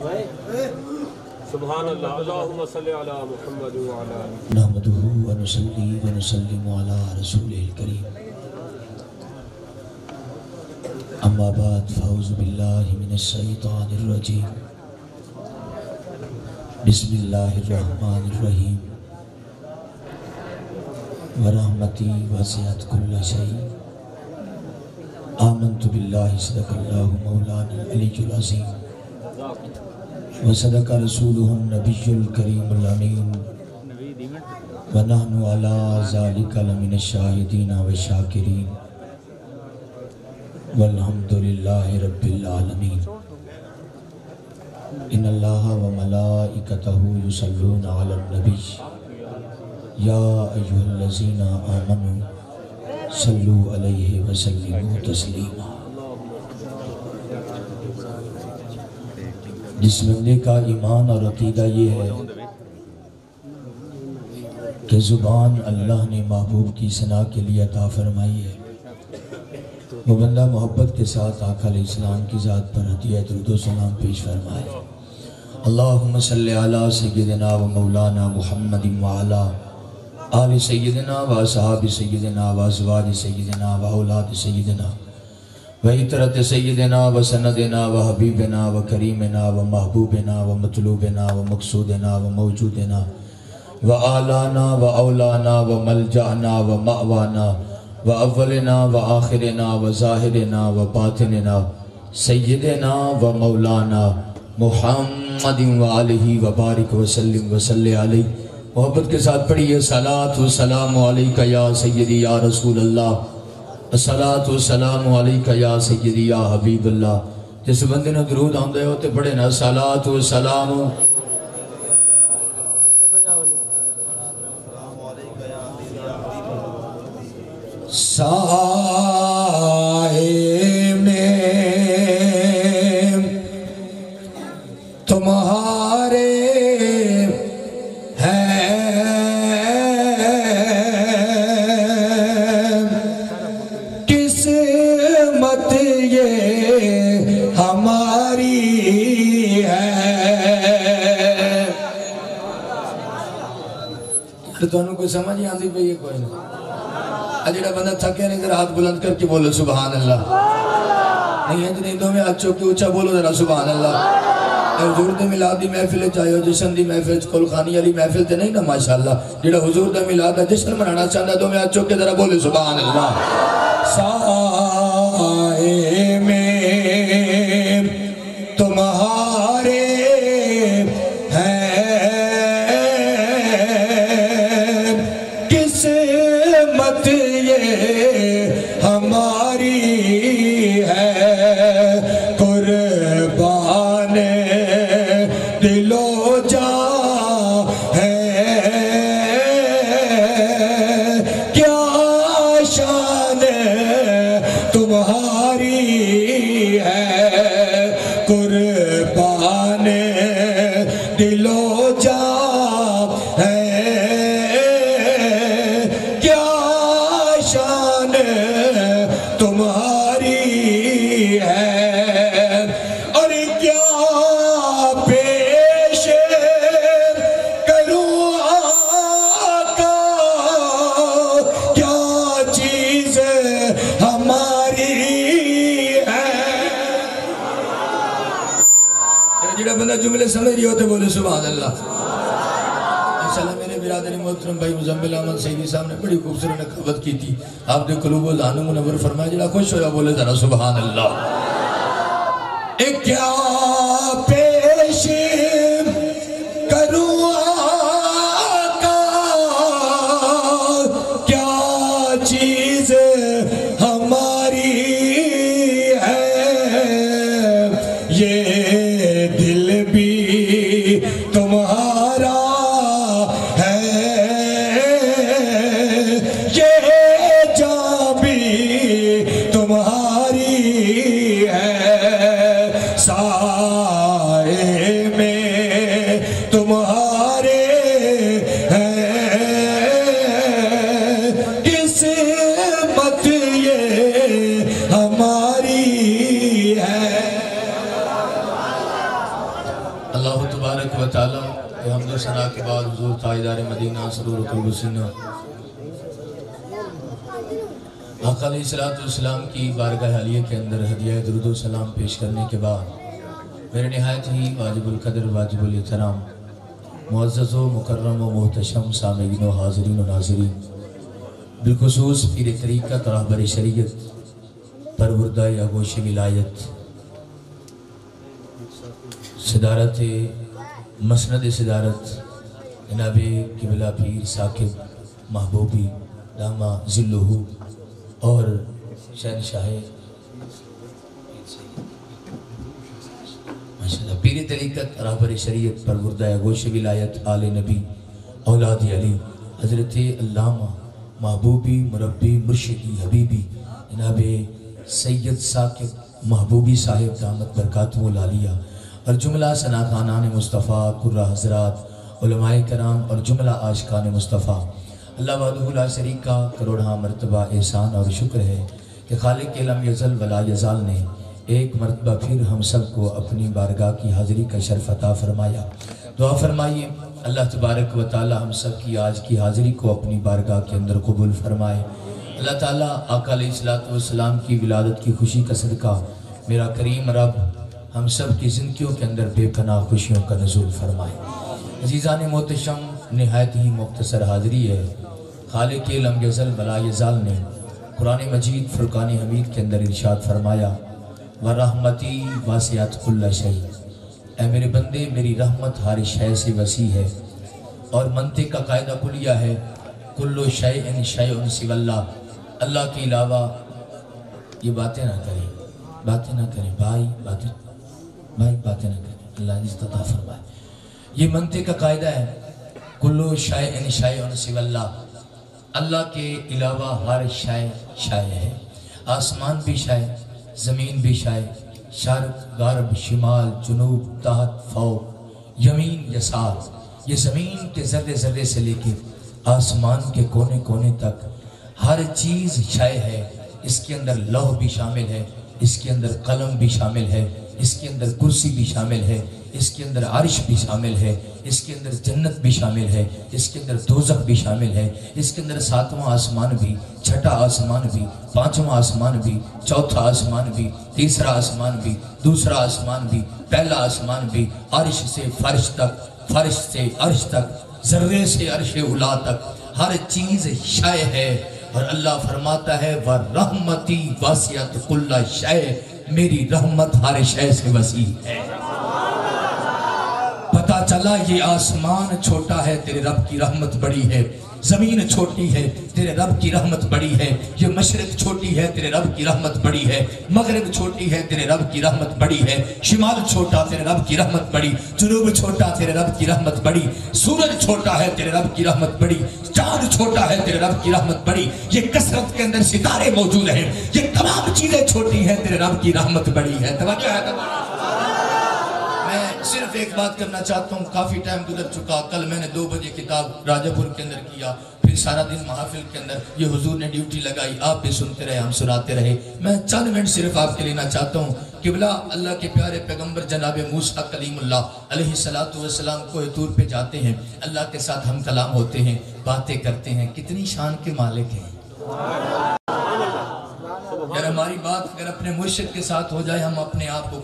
سبحان اللہ اللہم صلی علی محمد وعلی نحمدہ ونصلی ونسلم علی رسولہ الکریم اما بعد فاعوذ باللہ من الشیطان الرجیم بسم اللہ الرحمن الرحیم ورحمتی وسعت کل شیء آمنت باللہ صدق اللہ مولانا العلی العظیم وصدق رسولہ النبی الکریم الامین ونحن علی ذالک لمن الشاہدین والشاکرین والحمدللہ رب العالمین ان اللہ وملائکتہ یصلون علی النبی یا ایہا الذین آمنوا صلو علیہ وسلموا تسلیما۔ جس بندے کا ایمان اور عقیدہ یہ ہے کہ زبان اللہ نے محبوب کی ثنا کے لیے عطا فرمائی ہے، وہ بندہ محبت کے ساتھ آقا علیہ السلام کی ذات پر ہدیہ درود و سلام پیش فرمائے۔ اللہم صلی علی سیدنا و مولانا محمد وعلا آل سیدنا و اصحاب سیدنا و ازواج سیدنا و اولاد سیدنا و عطرت سیدنا و سندنا و حبیبنا و کریمنا و محبوبنا و مطلوبنا و مقصودنا و موجودنا و آلانا و اولانا و ملجعنا و مأوانا و اولنا و آخرنا و ظاہرنا و باطننا سیدنا و مولانا محمد و آلہ و بارک وسلم وصلی علیہ۔ محبت کے ساتھ پڑھیے صلاۃ و سلام علیکہ یا سیدی یا رسول اللہ، الصلاۃ و سلام علیکہ یا سیدی یا حبیب اللہ۔ جس بندے نے درود آندے ہوتے پڑھے نا صلاۃ و سلام سائے میں تمہارے قسمت یہ ہماری ہے۔ تو انہوں کو سمجھ ہی آندھی پہ یہ کوئی نہیں، اجڑا بندہ تھکے نہیں ذرا ہاتھ بلند کر کے بولو سبحان اللہ، نہیں ہے جنہیں دو میں ہاتھ چوک کے اچھا بولو ذرا سبحان اللہ۔ حضور دے میلاد دی محفل چاہیے جشن دی محفل کلخانی علی محفل تے نہیں نا ماشاءاللہ، جڑا حضور دے میلاد دا جشن منانا چاہتا دو میں ہاتھ چوک کے ذرا بولے سبحان اللہ۔ سائے میں تمہارے قسمت یہ ہماری ہے، قربان دل و جاں ہے، کیا شان تمہاری ہے، قربان دل و جاں ہے، تمہاری ہے، اور کیا پیش کروں آقا، کیا چیز ہماری ہے۔ جڑا بندہ جملے سمجھ رہی ہوتے بولے سبحان اللہ۔ انشاءاللہ میرے برادری محترم بھائی مزمل احمد سیدی صاحب نے بڑی خوبصورت نقابت کی تھی، آپ نے قلوب و ذہن منور فرمایا، جڑا خوش ہویا بولے ذرا سبحان اللہ۔ کیا پیش کروں آقا، کیا چیز ہماری ہے، یہ دل بھی تمہارا ہے، یہ جاں بھی تمہاری ہے، سائے میں تمہارے قسمت یہ ہماری ہے۔ اللہ تبارک و تعالی کے حمد و ثنا کے بعد حضور تاجدار مدینہ سرورۃ الحسینہ آقا علیہ السلام کی بارگاہ عالیہ کے اندر ہدیہ درود و سلام پیش کرنے کے بعد میرے نہایت ہی واجب القدر واجب الاحترام معزز و مکرم و محتشم سامعین و حاضرین و ناظرین، بالخصوص پیر طریقت راہبر شریعت پروردہ آغوش ولایت صدارت مسند صدارت جناب قبلہ پیر ثاقب محبوبی دامہ ذلہ اور شہنشاہ ماشاءاللہ پیر طریقت راہبر شریعت پروردہ آغوش ولایت آل نبی اولاد علی حضرت علامہ محبوبی مربی مرشدی حبیبی جناب سید ثاقب محبوبی صاحب دامت برکاتہ العالیہ اور جملہ ثناخانان مصطفیٰ قرہ حضرات علماء کرام اور جملہ عاشقان مصطفیٰ، اللہ وحدہ لا شریک کا کروڑہ مرتبہ احسان اور شکر ہے کہ خالق لم یزل ولا یزال نے ایک مرتبہ پھر ہم سب کو اپنی بارگاہ کی حاضری کا شرف عطا فرمایا۔ دعا فرمائیے اللہ تبارک و تعالی ہم سب کی آج کی حاضری کو اپنی بارگاہ کے اندر قبول فرمائے۔ اللہ تعالیٰ آقا علیہ السلام کی ولادت کی خوشی کا صدقہ میرا کریم رب ہم سب کی زندگیوں کے اندر بے پناہ خوشیوں کا نزول فرمائے۔ عزیزان محتشم، نہایت ہی مختصر حاضری ہے۔ خالق لم یزل ولا یزال نے قرآن مجید فرقان حمید کے اندر ارشاد فرمایا وَرَحْمَتِي وَاسِعَتْ كُلَّ شَيْءٍ، اے میرے بندے میری رحمت ہر شے سے وسیع ہے۔ اور منطق کا قاعدہ کلیہ ہے کُلُّ شَيْءٍ شَيْءٌ سِوَ اللَّهِ، اللہ کے علاوہ یہ باتیں نہ کریں بھائی باتیں نہ کریں، اللہ عزت عطا فرمائے۔ یہ منطق کا قاعدہ ہے کُلُّ شَيْءٍ شَيْءٌ سِوَ اللَّهِ، اللہ کے علاوہ ہر شے شے ہے۔ آسمان بھی شے، زمین بھی شے، شرق غرب شمال جنوب تحت فوق یمین یسار، یہ زمین کے ذرے ذرے سے لے کے آسمان کے کونے کونے تک ہر چیز شے ہے۔ اس کے اندر لوح بھی شامل ہے، اس کے اندر قلم بھی شامل ہے، اس کے اندر کرسی بھی شامل ہے، اس کے اندر عرش بھی شامل ہے، اس کے اندر جنت بھی شامل ہے، اس کے اندر دوزخ بھی شامل ہے، اس کے اندر ساتواں آسمان بھی، چھٹا آسمان بھی، پانچواں آسمان بھی، چوتھا آسمان بھی، تیسرا آسمان بھی، دوسرا آسمان بھی، پہلا آسمان بھی، عرش سے فرش تک، فرش سے عرش تک، ذرے سے عرش اولا تک ہر چیز شے ہے۔ اور اللہ فرماتا ہے وَرَحْمَتِي وَاسِعَتْ كُلَّ شَيْءٍ، میری رحمت ہر شے سے وسیع ہے۔ پتہ چلا یہ آسمان چھوٹا ہے تیرے رب کی رحمت بڑی ہے، زمین چھوٹی ہے تیرے رب کی رحمت بڑی ہے، یہ مشرق چھوٹی ہے تیرے رب کی رحمت بڑی ہے، مغرب چھوٹی ہے تیرے رب کی رحمت بڑی ہے، شمال چھوٹا تیرے رب کی رحمت بڑی، جنوب چھوٹا تیرے رب کی رحمت بڑی، سورج چھوٹا ہے تیرے رب کی رحمت بڑی، چاند چھوٹا ہے تیرے رب کی رحمت بڑی، یہ کثرت کے اندر ستارے موجود ہیں، یہ تمام چیزیں چھوٹی ہیں تیرے رب کی رحمت بڑی ہے۔ توجہ ہے تمام؟ صرف ایک بات کرنا چاہتا ہوں، کافی ٹائم گزر چکا، کل میں نے 2 بجے کتاب راجہ پور کے اندر کیا، پھر سارا دن محافل کے اندر یہ حضور نے ڈیوٹی لگائی، آپ بھی سنتے رہے ہم سناتے رہے۔ میں چند منٹ صرف آپ کے لینا چاہتا ہوں۔ قبلہ اللہ کے پیارے پیغمبر جناب موسیٰ کلیم اللہ علیہ السلام کوہ طور پہ جاتے ہیں، اللہ کے ساتھ ہم کلام ہوتے ہیں، باتیں کرتے ہیں، کتنی شان کے مالک ہیں۔ یار ہماری بات اگر اپنے مرشد کے ساتھ ہو جائے ہم اپنے آپ کو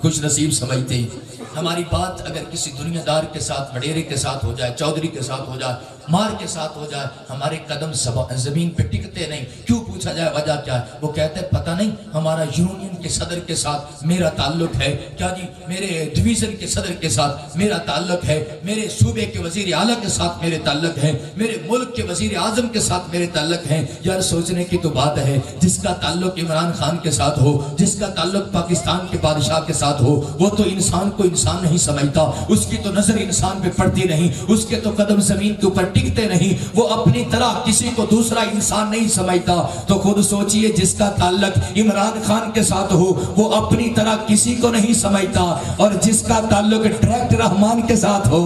خوش نصیب سمجھتے ہیں۔ ہماری بات اگر کسی دنیا دار کے ساتھ، وڈیرے کے ساتھ ہو جائے، چودھری کے ساتھ ہو جائے، مار کے ساتھ ہو جائے، ہمارے قدم زمین پہ ٹکتے نہیں۔ کیوں پوچھا جائے وجہ کیا ہے؟ وہ کہتے ہیں پتہ نہیں، ہمارا یونین کے صدر کے ساتھ میرا تعلق ہے، کیا جی میرے ڈویژن کے صدر کے ساتھ میرا تعلق ہے، میرے صوبے کے وزیر اعلیٰ کے ساتھ میرے تعلق ہے، میرے ملک کے وزیر اعظم کے ساتھ میرے تعلق ہیں۔ یار سوچنے کی تو بات ہے، جس کا تعلق عمران خان کے ساتھ ہو، جس کا تعلق پاکستان کے بادشاہ کے ساتھ ہو، وہ تو انسان کو انسان نہیں سمجھتا، اس کی تو نظر انسان پہ پڑتی نہیں، اس کے تو قدم زمین کے اوپر ٹکتے نہیں، وہ اپنی طرح کسی کو دوسرا انسان نہیں سمجھتا۔ تو خود سوچئے جس کا تعلق عمران خان کے ساتھ ہو وہ اپنی طرح کسی کو نہیں سمجھتا، اور جس کا تعلق ڈائریکٹ رحمان کے ساتھ ہو،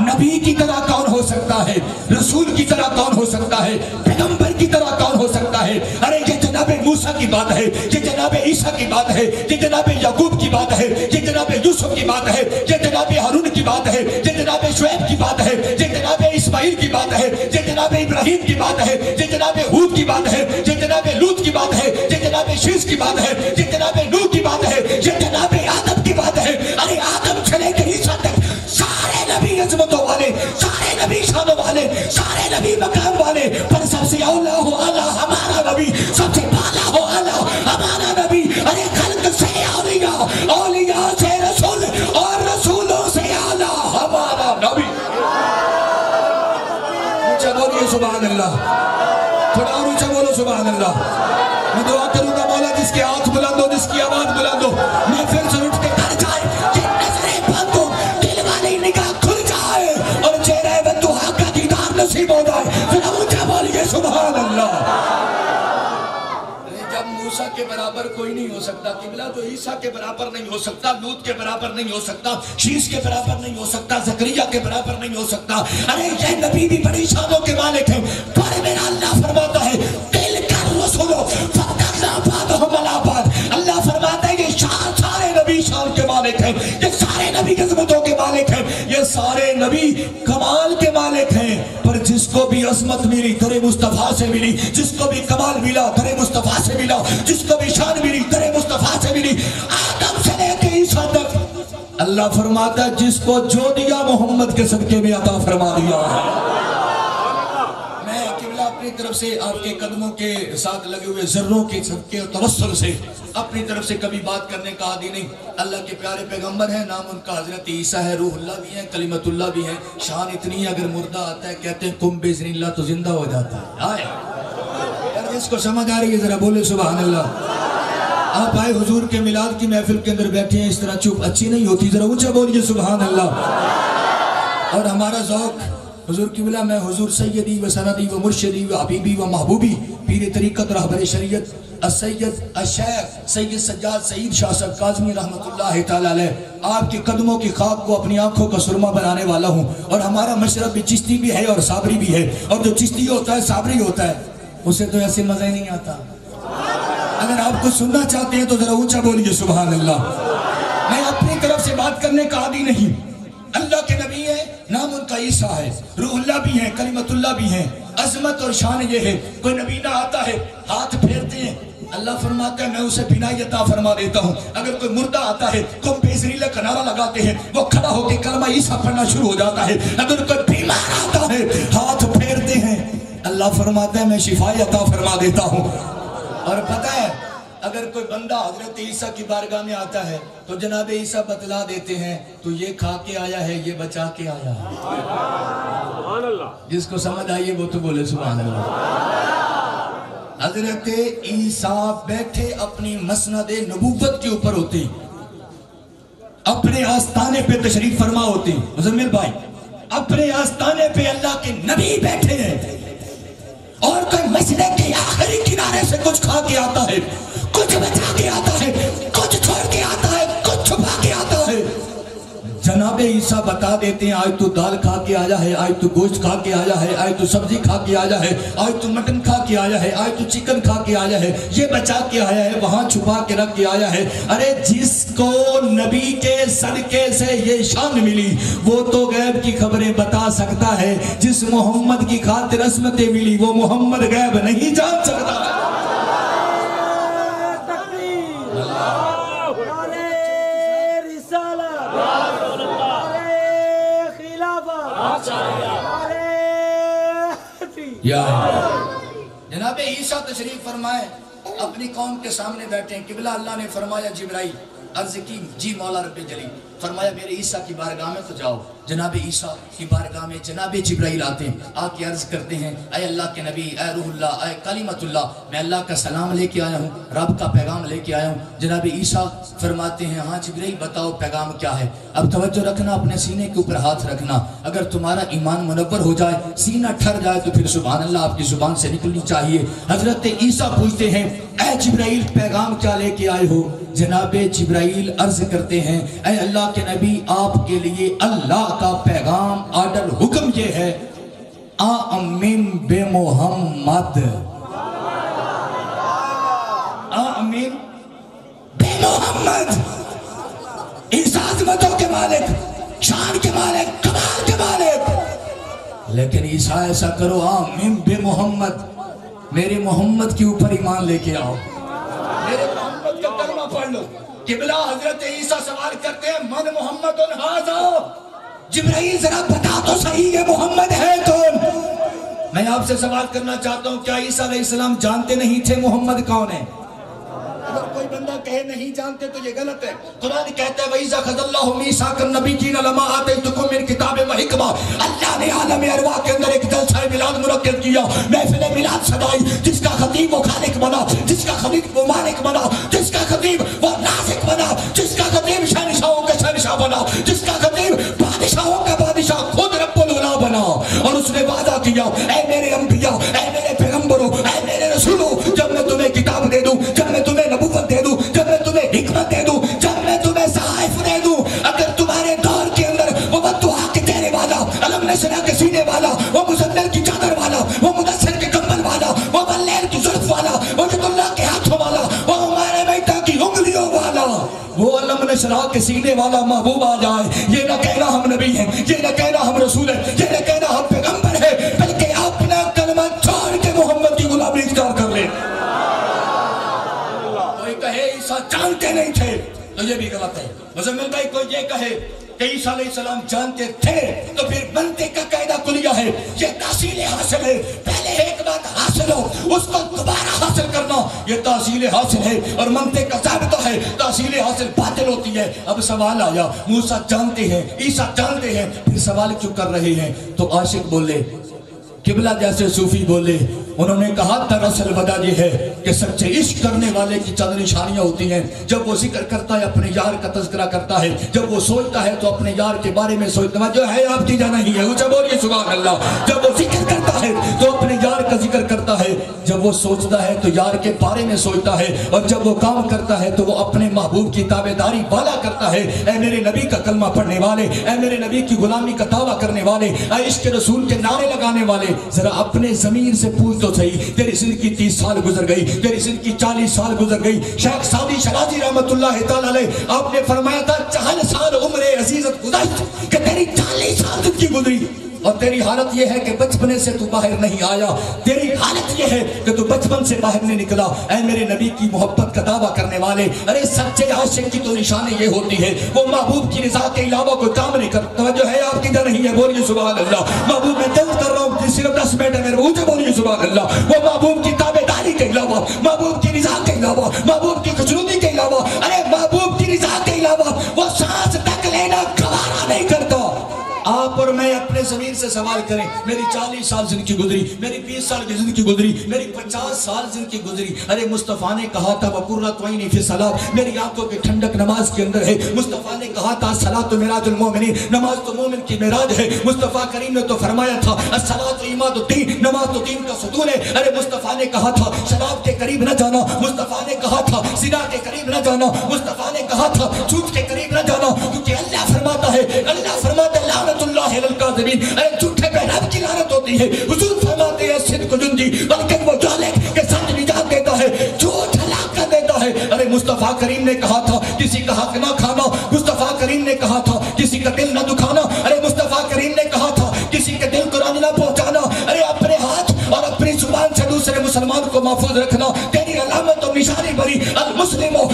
نبی کی طرح کون ہو سکتا ہے، رسول کی طرح کون ہو سکتا ہے، پیغمبر کی طرح کون ہو سکتا ہے؟ ارے یہ جناب موسیٰ کی بات ہے، یہ جناب عیسیٰ کی بات ہے، یہ جناب یعقوب کی بات ہے، یہ جناب जनाब यूसुफ की बात है, ये जनाब हारून की बात है, ये जनाब शुएब की बात है, ये जनाब इस्माइल की बात है, ये जनाब इब्राहिम की बात है, ये जनाब हूद की बात है, ये जनाब लूत की बात है, ये जनाब शीश की बात है, ये जनाब नूह की बात है, ये जनाब आदम की बात है। अरे आदम चले गए ईसा तक, सारे नबी अजमतों वाले, सारे नबी शानों वाले, सारे नबी मकाम वाले, पर सबसे औला हो आला हमारा नबी, सबसे बाला हो आला हमारा नबी। अरे खल्क से औलिया, औलिया से रसूल और रसूलों से आला हमारा नबी। ऊंचा बोलिए सुभान अल्लाह, थोड़ा और ऊंचा बोलो सुभान अल्लाह। मैं दुआ करूंगा मौला जिसके हाथ बुलंद हो, जिसकी आवाज बुलंद हो, मैं फिर से उठ के कर जाए, ये नजरें बंद हो, दिल वाली निगाह खुल जाए और चेहरे में दुआ का दीदार नसीब हो जाए। फिर ऊंचा बोलिए सुभान अल्लाह। जब मूसा के बराबर कोई नहीं हो सकता, किबला तो ईसा के बराबर नहीं हो सकता, लूत के बराबर नहीं हो सकता, शीश के बराबर नहीं हो सकता, ज़करिया के बराबर नहीं हो सकता। अरे ये नबी भी बड़ी शानों के मालिक हैं, पर मेरा अल्लाह फरमाता है दिल कर रसूलो अल्लाह फरमाता है ये सारे नबी शान के मालिक हैं, ये सारे नबी अज़मतों के मालिक हैं, ये सारे नबी कमाल के मालिक हैं। पर जिसको भी अज़मत मिली दरे मुस्तफ़ा से मिली, जिसको भी कमाल मिला दरे मुस्तफ़ा से मिला, जिसको भी शान मिली दरे मुस्तफ़ा से मिली। आदम से लेके ईसा तक अल्लाह फरमाता है जिसको जो दिया मोहम्मद के सदके में अता फरमा दिया है। अपनी तरफ से आपके कदमों के साथ लगे हुए जर्रों के सदके और तवस्सुल से अपनी तरफ से कभी बात करने का आदि नहीं। अल्लाह के प्यारे पैगंबर हैं, नाम उनका हजरत ईसा है, रूहुल्लाह भी है, कलिमतुल्लाह भी है। शान इतनी है अगर मुर्दा आता है कहते हैं कुम बिज़निल्लाह तो जिंदा हो जाता है। आए यार जिसको समझ आ रही है जरा बोले सुभान अल्लाह। आप आए हुजूर के मिलाद की महफिल के अंदर बैठे हैं, इस तरह चुप अच्छी नहीं होती, जरा ऊंचा बोलिए सुभान अल्लाह। और हमारा ज़ौक़ हुजूर किबला मैं हुजूर सैयदी व सनदी व मुर्शिदी व हबीबी व महबूबी पीर तरीक़त रहबर शरीयत असैयद अशैख़ सैयद सज्जाद सईद शाह साहब काज़मी रहमतुल्लाह तआला अलैह आपके कदमों की खाक को अपनी आंखों का सुरमा बनाने वाला हूँ। और हमारा मशरब भी चिश्ती भी है और साबरी भी है, और जो चिश्ती होता है साबरी होता है उसे तो ऐसे मज़ा ही नहीं आता। अगर आप कुछ सुनना चाहते हैं तो जरा ऊंचा बोलिए सुभान अल्लाह। मैं अपनी तरफ से बात करने का आदी नहीं, अल्लाह के नबी है, नाम उनका ईसा है, रूहुल्लाह भी है, कलिमतुल्लाह भी है। अजमत और शान ये है कोई नबीना आता है हाथ फेरते हैं, अल्लाह फरमाता है मैं उसे बिनाई अता फरमा देता हूँ। अगर कोई मुर्दा आता है कुम बिज़निल्लाह का नारा लगाते हैं, वो खड़ा होकर कलमा ईसा पढ़ना शुरू हो जाता है। अगर कोई बीमार आता है हाथ फेरते हैं, अल्लाह फरमाता है मैं शिफाई अता फरमा देता हूँ। और पता है अगर कोई बंदा हजरत ईसा की बारगाह में आता है तो जनाब ईसा बतला देते हैं तो ये खा के आया है, ये बचा के आया है। सुभान अल्लाह। जिसको समझ आई है वो तो बोले सुभान अल्लाह। हजरत ईसा बैठे अपनी मसनद नबूवत के ऊपर होते, अपने आस्ताने पे तशरीफ फरमा होते। मुज़म्मिल भाई अपने आस्ताने पे अल्लाह के नबी बैठे हैं और कोई मसले के आखिरी किनारे से कुछ खा के आता है, कुछ बचा के आता है, कुछ छोड़ के आता है, कुछ छुपा के आता है। जनाब ईसा बता देते हैं आज तू दाल खा के आया है, आज तू गोश्त खा के आया है, आज तू सब्जी खा के आया है, आज तू मटन खा के आया है, आज तू चिकन खा के आया है, ये बचा के आया है, वहां छुपा के रख के आया है। अरे जिसको नबी के सदके से ये शान मिली वो तो गैब की खबरें बता सकता है, जिस मोहम्मद की खातिर असमतें मिली वो मोहम्मद गैब नहीं जान सकता। जनाब ईसा तशरीफ फरमाए अपनी कौम के सामने बैठे हैं। किबला अल्लाह ने फरमाया जिब्राइल अर्ज की जी मौला रब्बे जली, फरमाया मेरे ईसा की बारगाह में तो जाओ। जनाब ईसा की बारगाह में जनाब जिब्राइल आते हैं, आके अर्ज करते हैं ऐ अल्लाह के नबी, ऐ रूहुल्लाह, ऐ कलिमतुल्लाह, मैं अल्लाह का सलाम लेके आया हूँ, रब का पैगाम लेके आया हूँ। जनाब ईसा फरमाते हैं हाँ जिब्राइल बताओ पैगाम क्या है। अब तवज्जो रखना, अपने सीने के ऊपर हाथ रखना, अगर तुम्हारा ईमान मुनव्वर हो जाए, सीना ठर जाए तो फिर सुभान अल्लाह आपकी जुबान से निकलनी चाहिए। हजरत ईसा पूछते हैं ऐ जिब्राइल पैगाम क्या लेके आए हो। जनाब जिब्राइल अर्ज करते हैं ऐ अल्लाह के नबी आपके लिए अल्लाह का पैगाम ऑर्डर हुक्म ये है आमीन बे मोहम्मद, आमीन बे मोहम्मद। ईसा मालिक, कमाल के मालिक। लेकिन ईसा ऐसा करो, आमीन बे मोहम्मद, मेरे मोहम्मद के ऊपर ईमान लेके आओ, मेरे मोहम्मद का कलमा पढ़ लो। किबला हजरत ईसा सवाल करते हैं, मन मोहम्मद उन हाजा, जिब्राइल जरा बता तो सही ये मोहम्मद है कौन। मैं आपसे सवाल करना चाहता हूं, क्या ईसा अलैहिस्सलाम जानते नहीं थे मोहम्मद कौन है? अगर कोई बंदा कहे नहीं जानते तो ये गलत है। कुरान कहता है वइज़ा ख़ज़ल्लाहु मीसाक़न नबिय्यीन लमा आतैतुकुम मिन किताबिन व हिकमा। अल्लाह ने आलम अरवाह के अंदर एक जलसा मिलाद मुनक्किद किया, महफिल मिलाद सजाई, जिसका खतीब वो खालिक बना, जिसका खतीब वो मालिक बना, जिसका खतीब वो नाज़िक बना, जिसका खतीब शहंशाहों का शहंशाह बना, जिसका खतीब बादशाहों का बादशाह खुद रब्बुल उला बना। और उसने वादा किया, ऐ मेरे अंबिया, ऐ मेरे पैगंबरों, ऐ मेरे रसूलों, जब मैं तुम्हें किताब दे दूं, जब मैं तुम्हें नबूवत दे दूं, जब मैं तुम्हें हिकमत दे दूं, जब मैं तुम्हें सहाइफ दे दूं, अगर तुम्हारे दौर के अंदर वो बद्दुआ के देने वाला, अलम नशरा के सीने वाला, वो मुज़म्मिल की चादर वाला, वो मुदस्सिर के कंबल वाला, वो वल्लैल की जुल्फ वाला, वो यदुल्लाह के हाथों वाला, वो हमारे बेटा की उंगलियों वाला, वो अलम नशरा के सीने वाला महबूब आ जाए। ये न कहना हम नबी हैं, ये न कहना हम रसूल हैं, ये न कहना हम पैगंबर हैं, बल्कि अपना कलमा छोड़ के मोहम्मद की गुलामी इख्तियार कर ले। कोई कहे ईसा जानते नहीं थे तो ये भी गलत है। मुज़म्मिल भाई कोई ये कहे कि ईसा अलैहिस्सलाम जानते थे तो फिर बनते का कायदा कुलिया है, ये तहसील हासिल है। पहले एक बात हासिल हो उसको दोबारा हासिल करना ये तहसील हासिल है, और मनते का ज़ाबिता है तहसील हासिल बातिल होती है। अब सवाल आया, मूसा जानते हैं, ईसा जानते हैं, फिर सवाल क्यों कर रहे हैं? तो आशिक बोले, किबला जैसे सूफी बोले, उन्होंने कहा दरअसल वजह ये है कि सच्चे इश्क करने वाले की चंद निशानियां होती हैं। जब वो जिक्र करता है अपने यार का तज़किरा करता है, जब वो सोचता है तो अपने यार के बारे में सोचता है, जो है आपकी जाना ही है, ऊंचा बोलिए सुभान अल्लाह। जब वो जिक्र करता है तो अपने यार का जिक्र करता है, जब वो सोचता है तो यार के बारे में सोचता है, और जब वो काम करता है तो वो अपने महबूब की ताबेदारी वाला करता है। ऐ मेरे नबी का कलमा पढ़ने वाले, ऐ मेरे नबी की गुलामी का दावा करने वाले, ऐ इश्क रसूल के नारे लगाने वाले, जरा अपने ज़मीर से पूछ तो सही, तेरी जिंदगी 30 साल गुजर गई, तेरी जिंदगी 40 साल गुजर गई। शेख सादी शराजी रहमतुल्लाह तआला अलैह आपने फरमाया था 40 साल उम्र अजीज़त गुज़री, कि तेरी 40 साल जिंदगी गुजरी और तेरी हालत यह है कि बचपने से तू बाहर नहीं आया, तेरी हालत यह है कि तू बचपन से बाहर नहीं निकला। ऐ मेरे नबी की मोहब्बत का दावा करने वाले, अरे सच्चे आशिक की तो निशानी ये होती है वो महबूब की रज़ा के अलावा कोई काम नहीं करता। जो है आपकी जा नहीं है, बोलिए सुभान अल्लाह। महबूब मैं दिल कर रहा हूँ, सिर्फ 10 मिनट है मेरे ऊँचे, बोलिए सुभान अल्लाह। वो महबूब की ताबेदारी के अलावा, महबूब की रज़ा के अलावा, महबूब की खुशनुदी के अलावा, अरे महबूब की रज़ा के अलावा वो सांस तक लेना गवारा नहीं करता। आप और मैं अपने ज़मीर से सवाल करें, मेरी 40 साल जिंदगी गुजरी, मेरी 20 साल की जिंदगी गुजरी, मेरी 50 साल जिंदगी गुजरी। अरे मुस्तफ़ा ने कहा था वक़ुर्रतु ऐनी फ़ी सलात, मेरी आंखों की ठंडक नमाज के अंदर है। मुस्तफ़ा ने कहा था सलातु मिराजुल मोमिनीन, नमाज तो मोमिन की मिराज है। मुस्तफ़ा करीम ने तो फरमाया था अस्सलातु इमादुद्दीन, नमाज तो दीन का सुतून है। अरे मुस्तफ़ा ने कहा था शराब के करीब न जाना, मुस्तफ़ा ने कहा था ज़िना के करीब न जाना, मुस्तफ़ा ने कहा था झूठ के करीब न जाना, क्योंकि अल्लाह फरमाता है, अल्लाह फरमाता है लानतुल्लाहि अलल काज़िबीन, अरे झूठे पे रब की लानत होती है। हुजूर फरमाते हैं सिद्क़ जुंदी, बल्कि वो जालिक के सच निजात देता है, झूठ हलाक कर देता है। अरे मुस्तफ़ा करीम ने कहा था किसी का हक ना खाना, मुस्तफ़ा करीम ने कहा था किसी का दिल ना दुखाना, अरे मुस्तफ़ा करीम ने कहा था किसी के दिल को रानी ना पहुंचाना। अरे अपने हाथ और अपनी जुबान से दूसरे मुसलमान को महफूज रखना तेरी अलामत और निशानी बनी। अल मुस्लिमो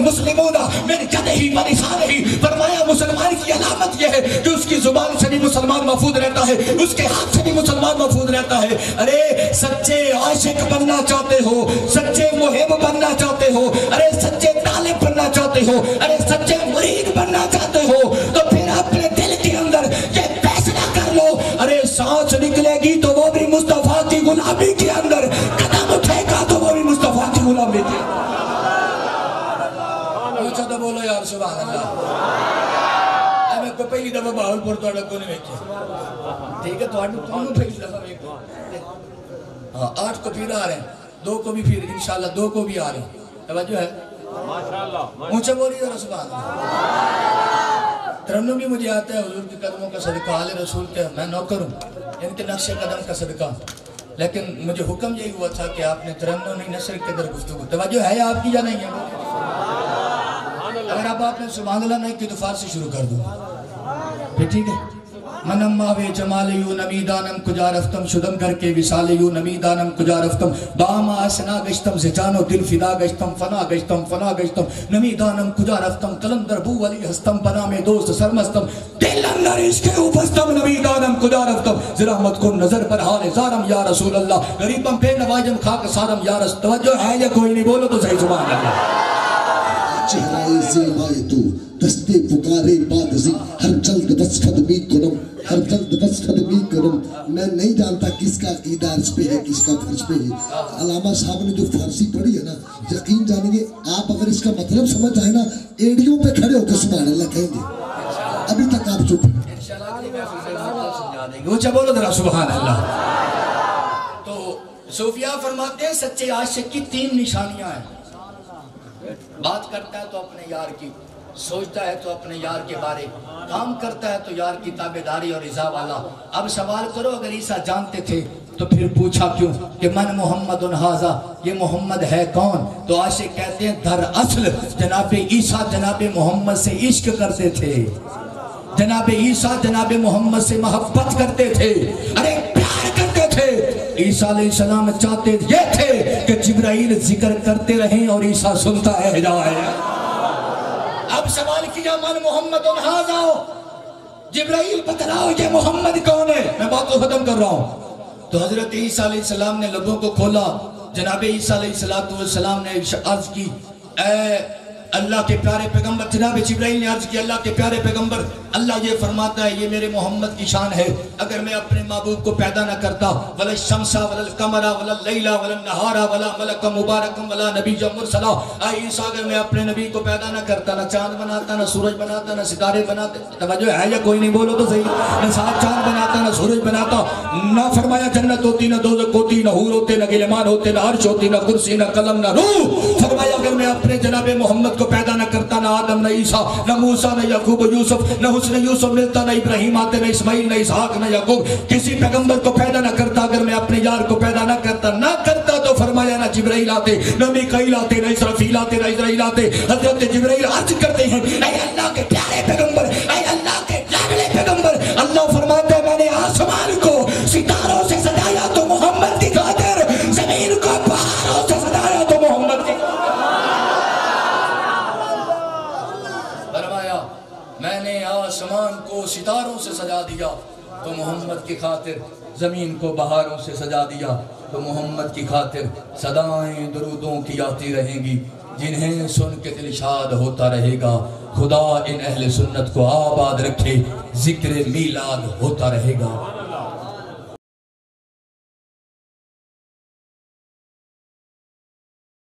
मुस्लिमोना मेरे जदे ही बनिशान ही, फरमाया मुसलमान की अलामत यह है कि उसकी जुबान से भी मुसलमान महफूज रहता है, उसके हाथ से भी मुसलमान महफूज रहता है। अरे सच्चे आशिक बनना चाहते हो, सच्चे मुहिब बनना चाहते हो, अरे सच्चे तालिब बनना चाहते हो, अरे सच्चे मुरीद बनना चाहते हो, तो फिर अपने दिल के अंदर ये फैसला कर लो, अरे सांस निकलेगी तो वो भी मुस्तफा की गुलामी के अंदर, कदम उठेगा तो वो भी मुस्तफा की गुलामी के। तो बोलो यार सुभान अल्लाह। मैं को पहली दफा बावलपुर तोड़ा को नहीं देखी, ठीक है तो पहली दफा देखो। हाँ 8 को फिर आ रहे हैं, 2 को भी फिर इंशाल्लाह 2 को भी आ रहे हैं, तवज्जो है माशाल्लाह। ऊंचा बोलिए यार सुभान अल्लाह। तरन्नुम भी मुझे आता है, हुजूर के कदमों का सदका, आले रसूल के मैं नौकर हूँ, इनके नक्शे कदम का सदका। लेकिन मुझे हुक्म यही हुआ था कि आपने तरन्नुम नहीं नसर के दर गुफ्तगू, तवज्जो है आपकी या नहीं है? अगर अब आपने सुभान अल्लाह नहीं की तो फारसी शुरू कर दूँ। پھر ٹھیک ہے. منم ماوے جمالیو نمیدانم کجا رفتم شدم کر کے وصالیو نمیدانم کجا رفتم بام آسنا گشتم زجانو دل فدا گشتم فنا گشتم نمیدانم کجا رفتم کلندر بو ولی ہستم بنا میں دوست سرمستم دل اندر عشق اوپستم نمیدانم کجا رفتم زرحمت کن نظر پر حال زارم یا رسول اللہ غریبم پہ نواجم خاک سارم یا رسول. توجہ ہے یا کوئی نہیں؟ بولو تو صحیح سبحان اللہ. چہرائے زیبائے تو دستے پکارے باد ازی ہر جلد بس قدمی کرم میں نہیں جانتا کس کا عقیدہ عرض پہ ہے کس کا فرض پہ ہے. علامہ صاحب نے جو فارسی پڑھی ہے نا یقین جانیں گے آپ اگر اس کا مطلب سمجھ آئے نا ایڑیوں پہ کھڑے ہو کے سبحان اللہ کہیں گے. ابھی تک آپ چپ ہیں. اونچا بولو ذرا سبحان اللہ. تو صوفیاء فرماتے ہیں سچے عاشق کی 3 نشانیاں ہیں. بات کرتا ہے تو اپنے یار کی، سوچتا ہے تو اپنے یار کے بارے، کام کرتا ہے تو یار کی تابعداری اور رضا والا. اب سوال کرو اگر عیسیٰ جانتے تھے تو پھر پوچھا کیوں کہ من محمد ھذا، یہ محمد ہے کون؟ تو عاشق کہتے ہیں در اصل جناب عیسیٰ جناب محمد سے عشق کرتے تھے، جناب عیسیٰ جناب محمد سے محبت کرتے تھے، ارے پیار کرتے تھے. عیسیٰ علیہ السلام چاہتے یہ تھے کہ جبرائیل ذکر کرتے رہیں اور عیسیٰ سنتا ہے ہدایت. اب سوال کیا من محمد ھذا، جبرائیل بتلاؤ یہ محمد کون ہے؟ میں بات کو ختم کر رہا ہوں. تو حضرت عیسیٰ علیہ السلام نے لبوں کو کھولا. جناب عیسیٰ علیہ السلام نے عرض کی اے اللہ کے پیارے پیغمبر. جناب جبرائیل نے عرض کی اللہ کے پیارے پیغمبر اللہ یہ فرماتا ہے یہ میرے محمد کی شان ہے اگر میں اپنے محبوب کو پیدا نہ کرتا ولا الشمس ولا القمر ولا اللیل ولا النہار ولا ملک مبارک ولا نبی مرسلا. اے عیسیٰ اگر میں اپنے نبی کو پیدا نہ کرتا، نہ چاند بناتا، نہ سورج بناتا، نہ ستارے بناتے. توجہ ہے یا کوئی نہیں؟ بولو تو صحیح. نہ چاند بناتا، نہ سورج بناتا، نہ فرمایا جنت ہوتی، نہ دوزخ ہوتی، نہ حور ہوتے، نہ غلمان ہوتے، نہ عرش ہوتی، نہ کرسی، نہ قلم، نہ روح. فرمایا اگر میں اپنے جناب محمد کو پیدا نہ کرتا، نہ آدم، نہ عیسیٰ، نہ موسیٰ، نہ یعقوب، یوسف، نہ حسن یوسف ملتا، نہ ابراہیم آتے، نہ اسماعیل، نہ اسحاق، نہ یعقوب. کسی پیغمبر کو پیدا نہ کرتا اگر میں اپنے یار کو پیدا نہ کرتا تو فرمایا نہ جبرائیل آتے، نہ میکائیل آتے، نہ اسرافیل آتے، نہ اسرائیل آتے. حضرت جبرائیل عرض کرتے ہیں اے اللہ کے پیارے پیغمبر، اے اللہ کے لاڈلے پیغمبر. اللہ فرماتے ہیں میں نے آسمان کو ستاروں سے سجایا تو محمد کی خاطر، زمین کو پہاڑوں سے سجایا تو محمد کی خاطر. میں نے آسمان کو ستاروں سے سجا دیا تو محمد کی خاطر، زمین کو بہاروں سے سجا دیا تو محمد کی خاطر. صدائیں درودوں کی آتی رہیں گی جنہیں سن کے دل شاد ہوتا رہے گا. خدا ان اہل سنت کو آباد رکھے، ذکر میلاد ہوتا رہے گا.